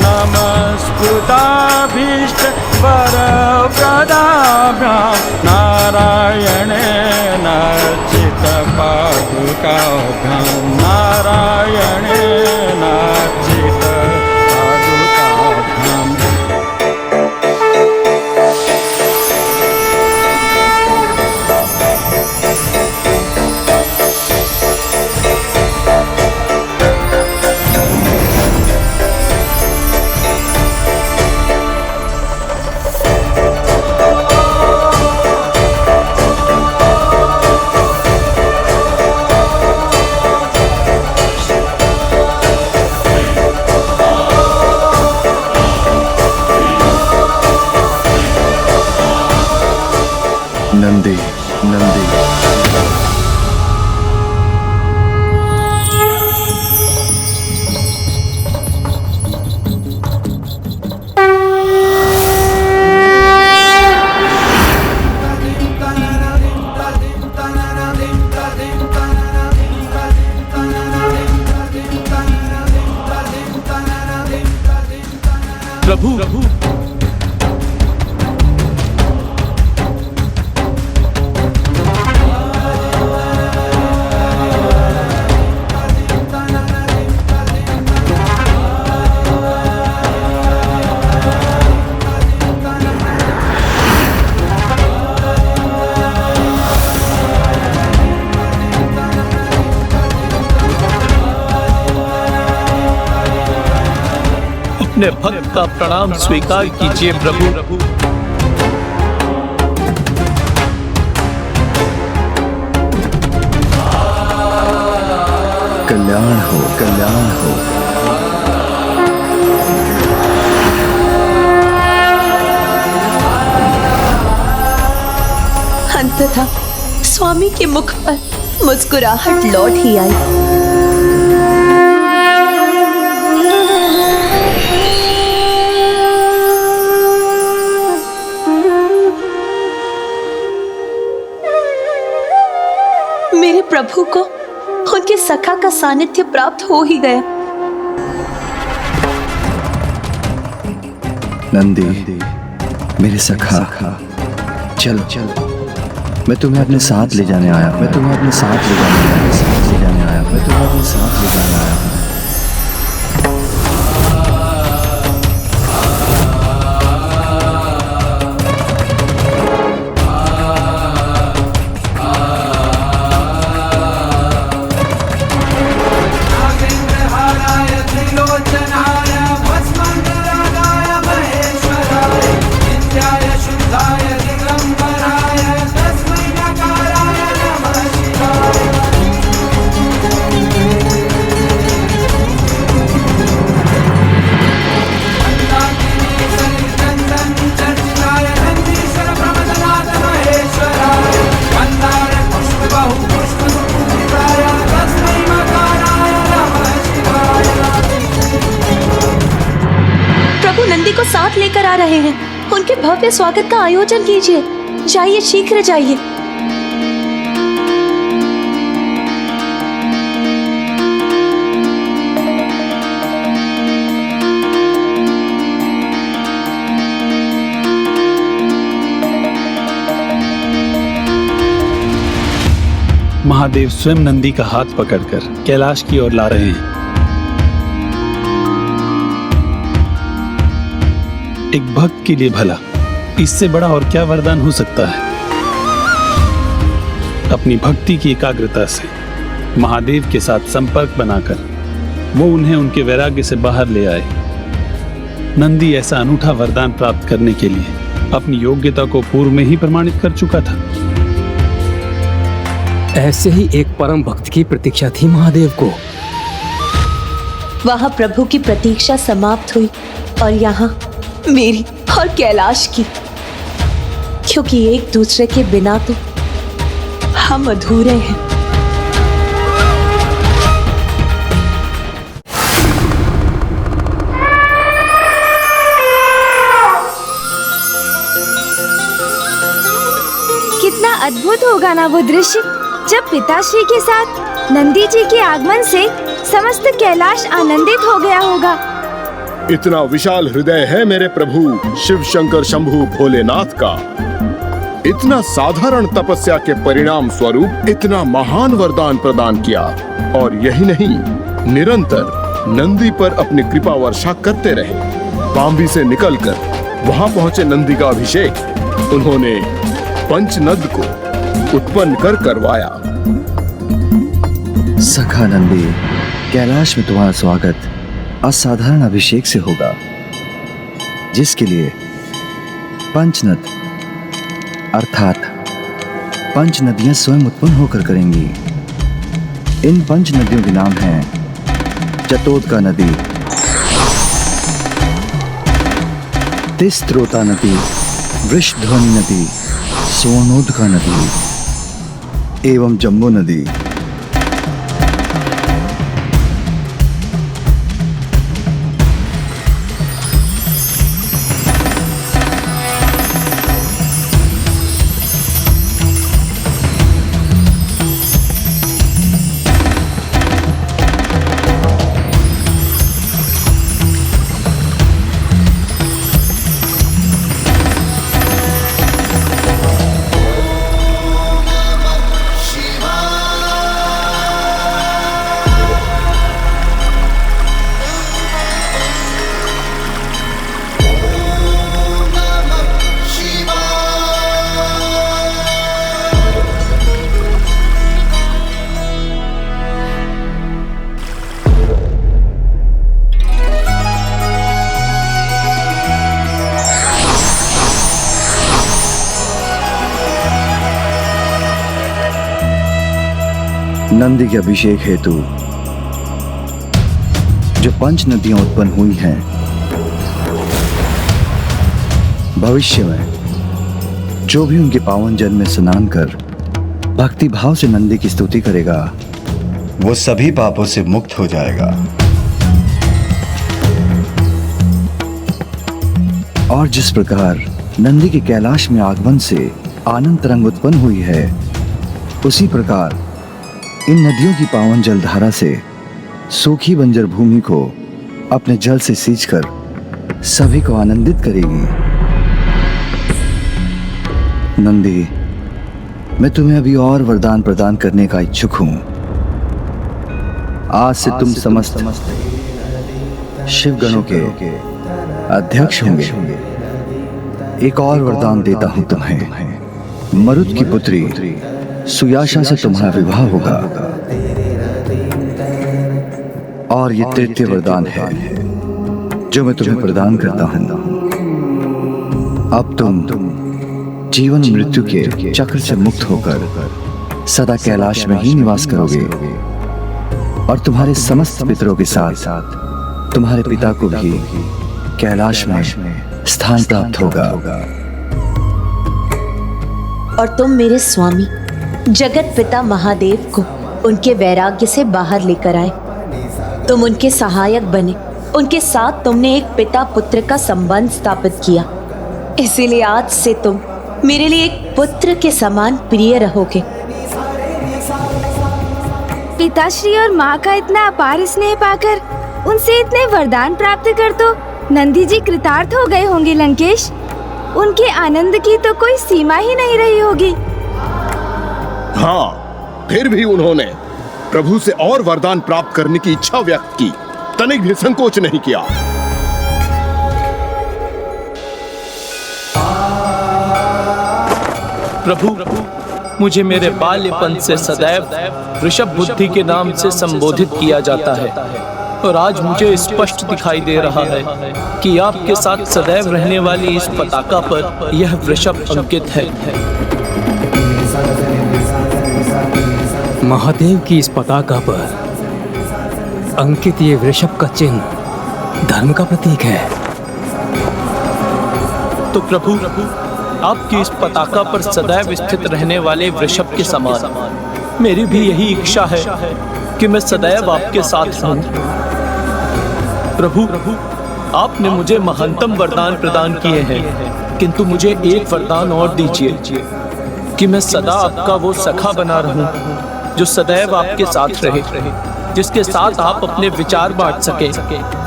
नमस्कृताभीष्ट वरप्रदाभ्यां नारायणेन चित्तपादुकाभ्यां नारायणेन चित्तपादुकाभ्याम्। नंदी नंदी प्रभु अपने भक्त का प्रणाम स्वीकार कीजिए प्रभु। कल्याण हो कल्याण हो। अंततः स्वामी के मुख पर मुस्कुराहट लौट ही आई। मेरे प्रभु को उनके सखा का सानिध्य प्राप्त हो ही गया। नंदी मेरे सखा, चल चल, मैं तुम्हें अपने साथ ले जाने आया। मैं तुम्हें अपने साथ ले जाने आया। मैं तुम्हें अपने साथ ले जाने आया हूँ। नंदी को साथ लेकर आ रहे हैं। उनके भव्य स्वागत का आयोजन कीजिए। जाइए, शीघ्र जाइए। महादेव स्वयं नंदी का हाथ पकड़कर कैलाश की ओर ला रहे हैं। एक भक्त के लिए भला इससे बड़ा और क्या वरदान हो सकता है। अपनी भक्ति की एकाग्रता से महादेव के साथ संपर्क बनाकर वो उन्हें उनके वैराग्य से बाहर ले आए। नंदी ऐसा अनूठा वरदान प्राप्त करने के लिए अपनी योग्यता को पूर्व में ही प्रमाणित कर चुका था। ऐसे ही एक परम भक्त की प्रतीक्षा थी महादेव को। वहां प्रभु की प्रतीक्षा समाप्त हुई और यहाँ मेरी और कैलाश की, क्योंकि एक दूसरे के बिना तो हम अधूरे हैं। कितना अद्भुत होगा ना वो दृश्य, जब पिताश्री के साथ नंदी जी के आगमन से समस्त कैलाश आनंदित हो गया होगा। इतना विशाल हृदय है मेरे प्रभु शिव शंकर शंभु भोलेनाथ का। इतना साधारण तपस्या के परिणाम स्वरूप इतना महान वरदान प्रदान किया, और यही नहीं, निरंतर नंदी पर अपनी कृपा वर्षा करते रहे। बाम्बी से निकलकर वहां पहुंचे नंदी का अभिषेक उन्होंने पंचनद को उत्पन्न कर करवाया। सखा नंदी, कैलाश में तुम्हारा स्वागत असाधारण अभिषेक से होगा, जिसके लिए पंचनद अर्थात पंच नदियां स्वयं उत्पन्न होकर करेंगी। इन पंच नदियों के नाम हैं चतोदका नदी, तिस्त्रोता नदी, वृषध्वनि नदी, स्वर्णोदका नदी एवं जम्बू नदी। नंदी के अभिषेक हेतु जो पंच नदियां उत्पन्न हुई हैं, भविष्य में जो भी उनके पावन जल में स्नान कर भक्ति भाव से नंदी की स्तुति करेगा, वो सभी पापों से मुक्त हो जाएगा। और जिस प्रकार नंदी के कैलाश में आगमन से आनंद तरंग उत्पन्न हुई है, उसी प्रकार इन नदियों की पावन जलधारा से सूखी बंजर भूमि को अपने जल से सींचकर सभी को आनंदित करेगी। नंदी, मैं तुम्हें अभी और वरदान प्रदान करने का इच्छुक हूं। आज से तुम समस्त शिवगणों के अध्यक्ष होंगे। एक और वरदान देता हूं तुम्हें। मरुत की पुत्री सुयाशा से तुम्हारा विवाह होगा, और ये तृतीय वरदान है जो मैं तुम्हें प्रदान करता हूं। अब तुम जीवन मृत्यु के चक्र से मुक्त होकर सदा कैलाश में ही निवास करोगे, और तुम्हारे समस्त पितरों के साथ तुम्हारे पिता को भी कैलाश में स्थान प्राप्त होगा। और तुम मेरे स्वामी जगत पिता महादेव को उनके वैराग्य से बाहर लेकर आए। तुम उनके सहायक बने, उनके साथ तुमने एक पिता पुत्र का संबंध स्थापित किया। इसीलिए आज से तुम मेरे लिए एक पुत्र के समान प्रिय रहोगे। पिताश्री और माँ का इतना अपार स्नेह पाकर उनसे इतने वरदान प्राप्त कर तो नंदी जी कृतार्थ हो गए होंगे लंकेश। उनके आनंद की तो कोई सीमा ही नहीं रही होगी। हाँ, फिर भी उन्होंने प्रभु से और वरदान प्राप्त करने की इच्छा व्यक्त की, तनिक भी संकोच नहीं किया। प्रभु, मुझे मेरे बाल्यपन से सदैव वृषभ बुद्धि के नाम से संबोधित किया जाता है, और आज मुझे स्पष्ट दिखाई दे रहा है कि आपके साथ सदैव रहने वाली इस पताका पर यह वृषभ अंकित है। महादेव की इस पताका पर अंकित ये वृषभ का चिन्ह धर्म का प्रतीक है। तो प्रभु, आपकी इस पताका पर सदैव स्थित रहने वाले वृषभ के समान मेरी भी यही इच्छा है कि मैं सदैव आपके साथ रहूं। प्रभु, आपने मुझे महानतम वरदान प्रदान किए हैं, किंतु मुझे एक वरदान और दीजिए कि मैं सदा आपका वो सखा बना रहूं जो सदैव आपके साथ रहे, जिसके साथ आप अपने विचार बांट सके।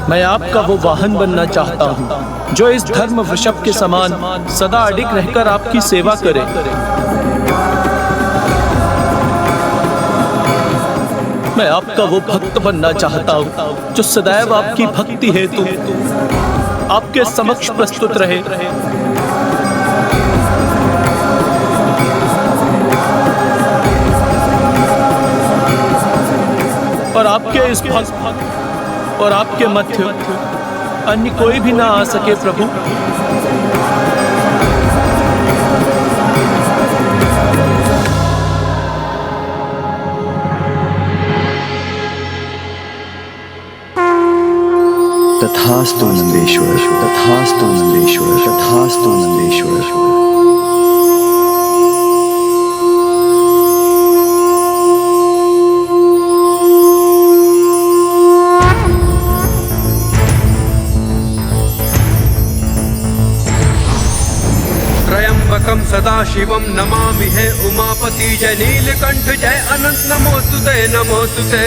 मैं आपका वो वाहन बनना चाहता हूँ जो इस धर्म वृषभ के समान सदा अडिग रहकर आपकी सेवा करे। मैं आपका वो भक्त बनना चाहता हूँ जो सदैव आपकी भक्ति हेतु आपके समक्ष प्रस्तुत रहे। और आपके इस भक्त और आपके मध्य अन्य कोई भी ना आ सके प्रभु। तथास्तु नंदेश्वर, तथास्तु नंदेश्वर, तथास्तु नंदेश्वर। त्र्यंबकं सदाशिवं नमामि हे उमापति जय नीलकंठ जय अनंत नमोस्तुते नमोस्तुते।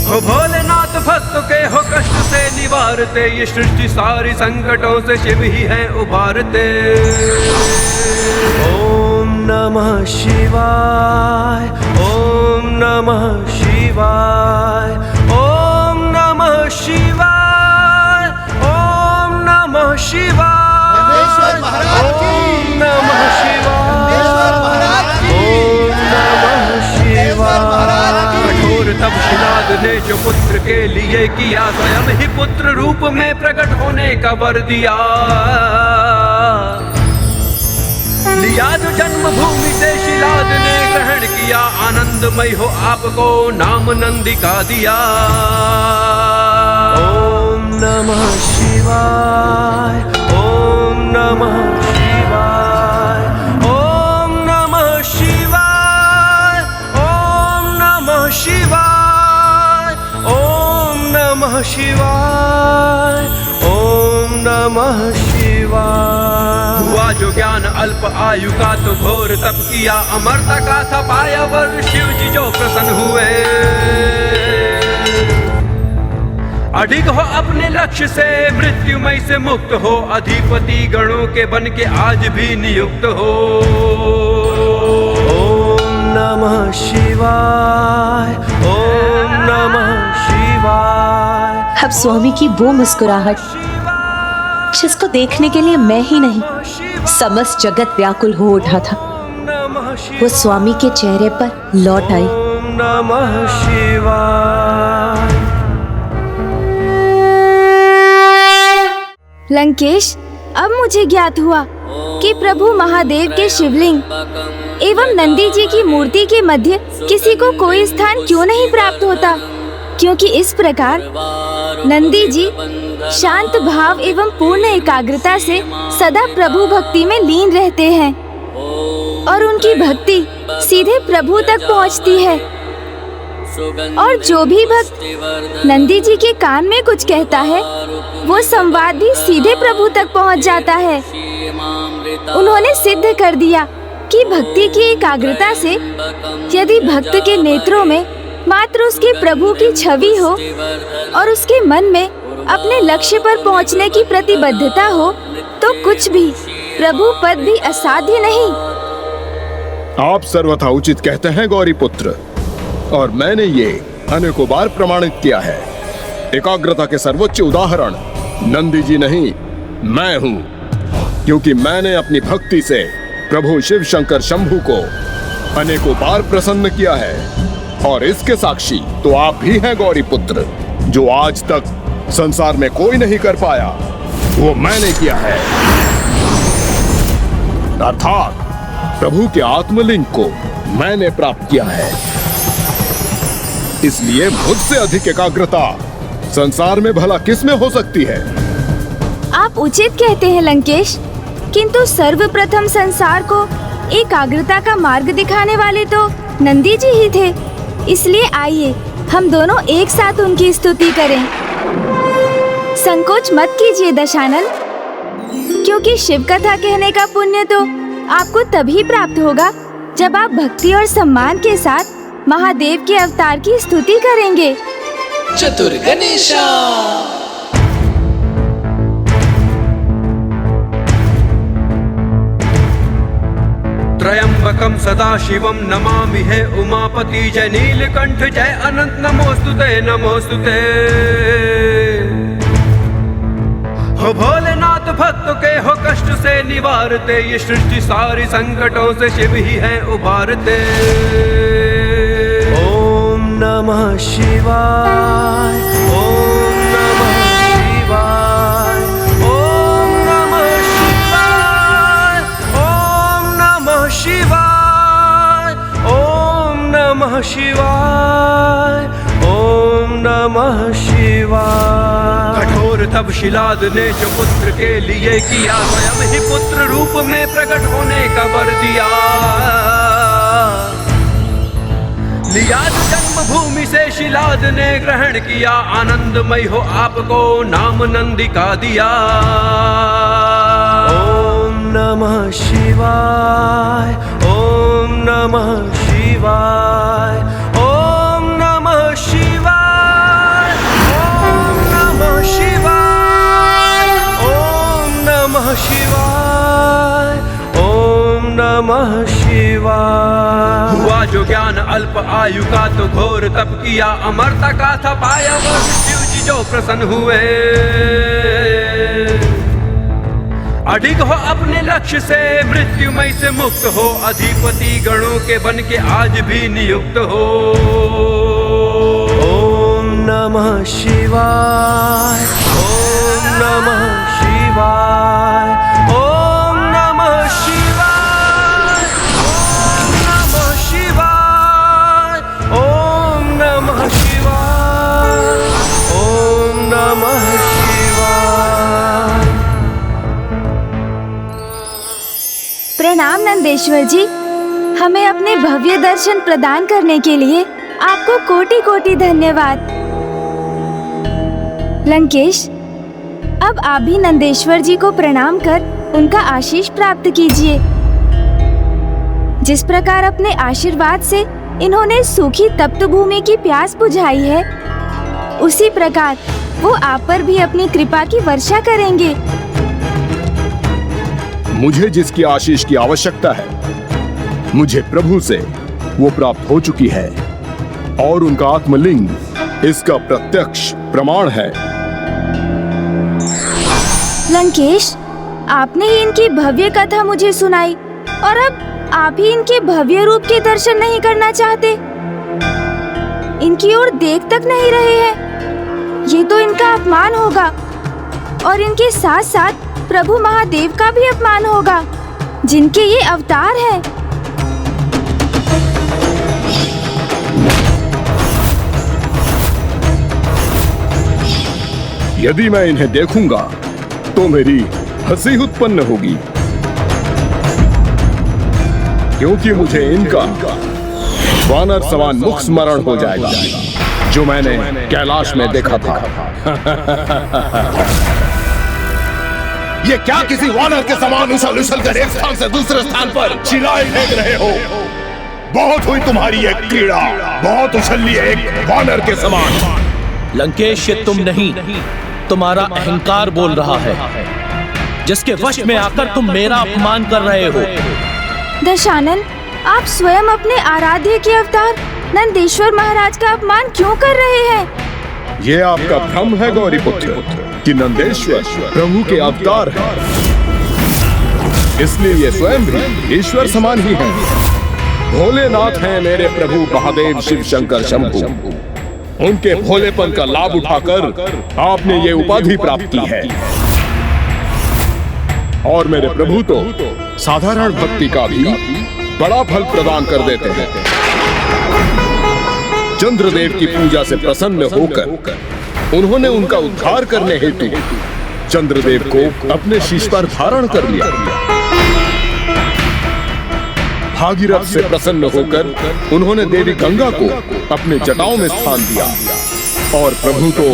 हो भोलेनाथ भक्तों के हो कष्ट से निवारते, ये सृष्टि सारी संकटों से शिव ही है उबारते। ओम नमः शिवाय, ओम नमः शिवाय, ओम नमः शिवाय, ओम नमः शिवाय, ओम नमः शिवाय, ओम नमः शिवाय। कठोर तपस्विनाद ने जो पुत्र के लिए किया, स्वयं ही पुत्र रूप में प्रकट होने का वर दिया। लिया जो जन्मभूमि से शिलाद ने ग्रहण किया, आनंदमय हो आपको नाम नंदी का दिया। ओम नमः शिवाय, ओम नमः शिवाय, ओम नमः शिवाय, ओम नमः शिवाय, ओम नमः शिवाय, ओम नमः शिवाय। हुआ जो ज्ञान अल्प आयु का तो घोर तप किया, अमरता का था पाया वर शिव जी जो प्रसन्न हुए। अडिग हो अपने लक्ष्य से मृत्युमय से मुक्त हो, अधिपति गणों के बन के आज भी नियुक्त हो। ओम नमः शिवाय, ओम नमः शिवाय। अब स्वामी की वो मुस्कुराहट जिसको देखने के लिए मैं ही नहीं समस्त जगत व्याकुल हो उठा था, वो स्वामी के चेहरे पर लौट आई। ओम नमः शिवाय। लंकेश, अब मुझे ज्ञात हुआ कि प्रभु महादेव के शिवलिंग एवं नंदी जी की मूर्ति के मध्य किसी को कोई स्थान क्यों नहीं प्राप्त होता, क्योंकि इस प्रकार नंदी जी शांत भाव एवं पूर्ण एकाग्रता से सदा प्रभु भक्ति में लीन रहते हैं और उनकी भक्ति सीधे प्रभु तक पहुंचती है। और जो भी भक्त नंदी जी के कान में कुछ कहता है, वो संवाद भी सीधे प्रभु तक पहुंच जाता है। उन्होंने सिद्ध कर दिया कि भक्ति की एकाग्रता से यदि भक्त के नेत्रों में मात्र उसके प्रभु की छवि हो और उसके मन में अपने लक्ष्य पर पहुंचने की प्रतिबद्धता हो, तो कुछ भी प्रभु पद भी असाध्य नहीं। आप सर्वथा उचित कहते हैं गौरी पुत्र, और मैंने ये अनेकों बार प्रमाणित किया है। एकाग्रता के सर्वोच्च उदाहरण नंदी जी नहीं, मैं हूँ, क्योंकि मैंने अपनी भक्ति से प्रभु शिव शंकर शंभु को अनेकों बार प्रसन्न किया है। और इसके साक्षी तो आप भी हैं गौरी पुत्र, जो आज तक संसार में कोई नहीं कर पाया, वो मैंने किया है। अर्थात प्रभु के आत्मलिंग को मैंने प्राप्त किया है। इसलिए मुझसे अधिक एकाग्रता संसार में भला किस में हो सकती है? आप उचित कहते हैं लंकेश, किंतु सर्वप्रथम संसार को एकाग्रता का मार्ग दिखाने वाले तो नंदी जी ही थे। इसलिए आइए हम दोनों एक साथ उनकी स्तुति करें। संकोच मत कीजिए दशानन, क्योंकि शिव कथा कहने का पुण्य तो आपको तभी प्राप्त होगा जब आप भक्ति और सम्मान के साथ महादेव के अवतार की स्तुति करेंगे। चतुर गणेशा। त्रयंबकम सदा शिवम नमामि है उमापति। जय नीलकंठ जय अनंत नमोस्तुते नमोस्तुते। हो भोलेनाथ भक्त के हो कष्ट से निवारते। ये सृष्टि सारी संकटों से शिव ही है उबारते। ओम नमः शिवाय। ओम नमः शिवाय। ओम नमः शिवाय। ओम नमः शिवाय। ओम नमः शिवाय। ओम नमः शिवाय। कठोर तब शिलाद ने जो पुत्र के लिए किया, स्वयं ही पुत्र रूप में प्रकट होने का वर दिया। लिया जो जन्मभूमि से शिलाद ने ग्रहण किया। आनंदमय हो आपको नाम नंदी का दिया। ओम नमः शिवाय। ओम नमः शिवाय। ओम नमः शिवाय। ओम नमः शिवाय। ओम नमः शिवाय। ओम नमः शिवाय। हुआ जो ज्ञान अल्प आयु का तो घोर तप किया। अमरता का था पाया वो शिव जी जो प्रसन्न हुए। अडिग हो अपने लक्ष्य से मृत्युमय से मुक्त हो। अधिपति गणों के बन के आज भी नियुक्त हो। ओम नमः शिवाय। ओम नमः शिवाय। ओम नमः शिवाय। ओम नमः शिवाय। ओम नमः शिवाय। ओम नमः शिवाय। प्रणाम नंदेश्वर जी, हमें अपने भव्य दर्शन प्रदान करने के लिए आपको कोटि कोटि धन्यवाद। लंकेश, अब आप भी नंदेश्वर जी को प्रणाम कर उनका आशीष प्राप्त कीजिए। जिस प्रकार अपने आशीर्वाद से इन्होंने सूखी तप्त भूमि की प्यास बुझाई है, उसी प्रकार वो आप पर भी अपनी कृपा की वर्षा करेंगे। मुझे जिसकी आशीष की आवश्यकता है, मुझे प्रभु से वो प्राप्त हो चुकी है और उनका आत्मलिंग इसका प्रत्यक्ष प्रमाण है। लंकेश, आपने ही इनकी भव्य कथा मुझे सुनाई और अब आप ही इनके भव्य रूप के दर्शन नहीं करना चाहते, इनकी ओर देख तक नहीं रहे हैं। ये तो इनका अपमान होगा और इनके साथ साथ प्रभु महादेव का भी अपमान होगा, जिनके ये अवतार हैं। यदि मैं इन्हें देखूंगा तो मेरी हंसी उत्पन्न होगी, क्योंकि मुझे इनका वानर समान मुख स्मरण हो जाएगा जो मैंने कैलाश में देखा था। ये क्या किसी वानर के समान उछल उछल कर एक स्थान से दूसरे स्थान पर चिल्लाए फेंक रहे हो? बहुत हुई तुम्हारी ये क्रीड़ा, बहुत उछल ली एक वानर के समान। लंकेश, ये तुम नहीं, तुम्हारा अहंकार बोल रहा है, जिसके वश में आकर तुम मेरा अपमान कर रहे हो। दशानन, आप स्वयं अपने आराध्य के अवतार नंदेश्वर महाराज का अपमान क्यों कर रहे हैं? ये आपका भ्रम है गौरीपुत्र कि नंदेश्वर प्रभु के अवतार हैं। इसलिए ये स्वयं भी ईश्वर समान ही हैं। भोलेनाथ हैं मेरे प्रभु महादेव शिव शंकर शंभु। उनके भोलेपन का लाभ उठाकर आपने ये उपाधि प्राप्त की है। और मेरे प्रभु तो साधारण भक्ति का भी बड़ा फल प्रदान कर देते हैं। चंद्रदेव की पूजा से प्रसन्न होकर उन्होंने उनका उद्धार करने हेतु चंद्रदेव को अपने शीश पर धारण कर लिया। भागीरथ से प्रसन्न होकर उन्होंने देवी गंगा को अपने जटाओं में स्थान दिया और प्रभु तो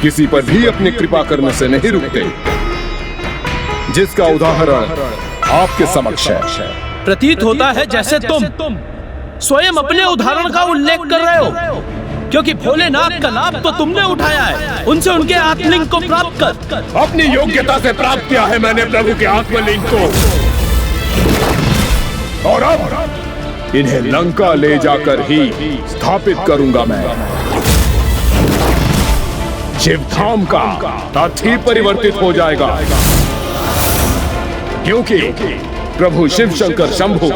किसी पर भी अपनी कृपा करने से नहीं रुकते, जिसका उदाहरण आपके समक्ष है। प्रतीत होता है जैसे तुम स्वयं अपने उदाहरण का उल्लेख कर रहे हो, क्योंकि भोलेनाथ का लाभ तो तुमने उठाया है। उनसे उनके आत्मलिंग को प्राप्त कर। अपनी योग्यता से प्राप्त किया है मैंने प्रभु के आत्मलिंग को, और अब इन्हें लंका ले जाकर ही स्थापित करूंगा मैं। शिवधाम का अर्थ ही परिवर्तित हो जाएगा, क्योंकि प्रभु शिव शंकर शंभु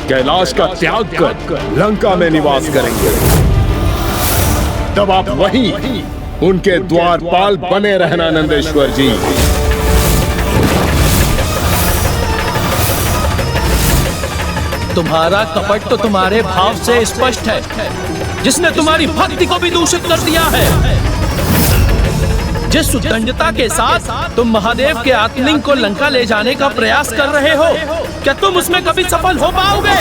कैलाश का त्याग कर लंका में निवास करेंगे। तब आप वहीं उनके द्वारपाल बने रहना नंदेश्वर जी। तुम्हारा कपट तो तुम्हारे भाव से स्पष्ट है, जिसने तुम्हारी भक्ति को भी दूषित कर दिया है। जिस सुदंडता के साथ तुम महादेव के आत्मलिंग को लंका ले जाने का प्रयास कर रहे हो, क्या तुम उसमें कभी सफल हो पाओगे?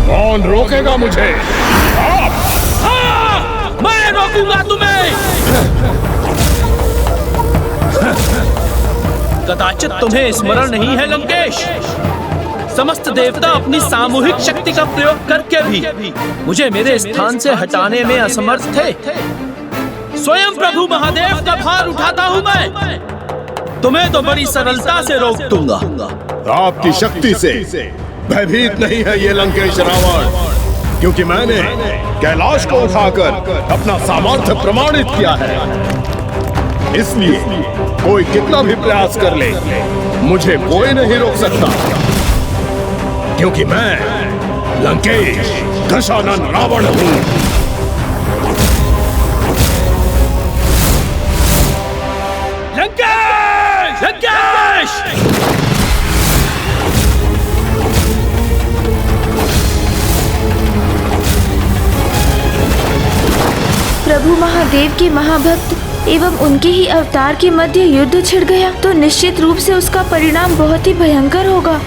कौन रोकेगा मुझे? आप! मैं रोकूंगा तुम्हें। कदाचित तुम्हें स्मरण नहीं है लंकेश, समस्त देवता अपनी सामूहिक शक्ति का प्रयोग करके भी मुझे मेरे स्थान से हटाने में असमर्थ थे। स्वयं प्रभु महादेव का भार उठाता हूँ मैं। तुम्हें तो बड़ी सरलता से रोक दूंगा। आपकी शक्ति से भयभीत नहीं है ये लंकेश रावण, क्योंकि मैंने कैलाश को उठाकर अपना सामर्थ्य प्रमाणित किया है। इसलिए कोई कितना भी प्रयास कर ले, मुझे कोई नहीं रोक सकता, क्योंकि मैं लंकेश दशानन रावण हूं। लंकेश! लंकेश! प्रभु महादेव के महाभक्त एवं उनके ही अवतार के मध्य युद्ध छिड़ गया तो निश्चित रूप से उसका परिणाम बहुत ही भयंकर होगा।